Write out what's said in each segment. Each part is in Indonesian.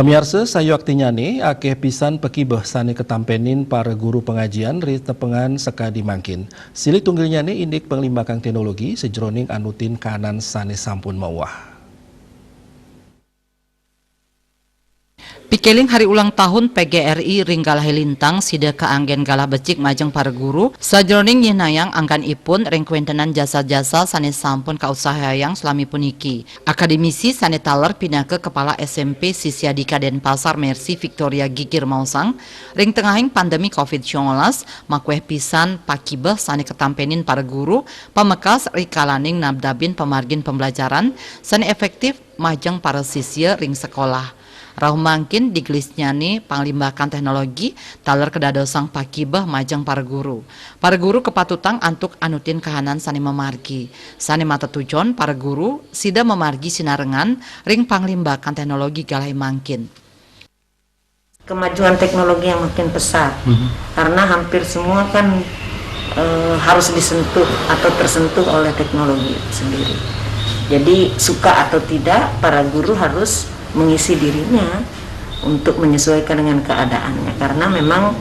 Pamirsa sayu aktinyane akeh pisan pekibeh sane ketampenin para guru pengajian ri tepengan sekadi mangkin. Silih tunggilnyane indik penglimbakang teknologi sejroning anutin kanan sane sampun mauah. Pikeling hari ulang tahun PGRI ringgalah lintang sida kaanggen galah becik majeng para guru sajroning nyenayang angkan ipun ringkuentenan jasa-jasa sane sampun kausahayang selami puniki. Akademisi sane taler pinake kepala SMP Sisyadika Denpasar Mercy Victoria Gigir Mausang ring tengahing pandemi COVID-19 makueh pisan pakibeh sane ketampenin para guru pamekas rikalaning nabdabin pemargin pembelajaran sane efektif majeng para sisya ring sekolah. Rauh mangkin digelisnyani panglimbakan teknologi taler kedadosang pakibeh majeng para guru. Para guru kepatutang antuk anutin kahanan sane memargi. Sane mata tujon para guru sida memargi sinarengan ring panglimbakan teknologi galai mangkin. Kemajuan teknologi yang makin pesat karena hampir semua kan harus disentuh atau tersentuh oleh teknologi sendiri. Jadi suka atau tidak para guru harus mengisi dirinya untuk menyesuaikan dengan keadaannya karena memang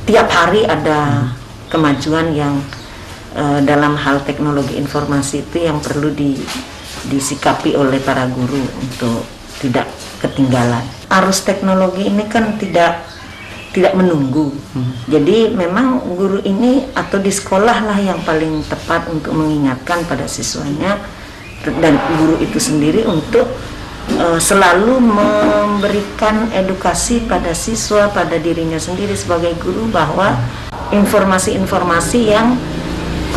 tiap hari ada kemajuan yang dalam hal teknologi informasi itu yang perlu disikapi oleh para guru untuk tidak ketinggalan. Arus teknologi ini kan tidak menunggu. Jadi memang guru ini atau di sekolah lah yang paling tepat untuk mengingatkan pada siswanya dan guru itu sendiri untuk selalu memberikan edukasi pada siswa, pada dirinya sendiri sebagai guru bahwa informasi-informasi yang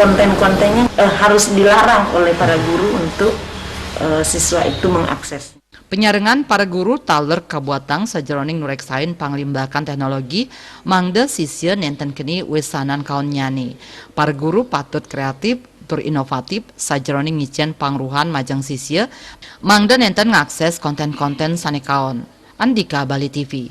konten-kontennya harus dilarang oleh para guru untuk siswa itu mengakses. Penyarengan para guru taler kabuatang sajroning nureksain panglimbakan teknologi mangda sisya nenten kini wesanan kaon nyani. Para guru patut kreatif tur inovatif sajroning ngicen pangruhan majang sisya mangda nenten ngakses konten-konten sane kaon. Andika Bali TV.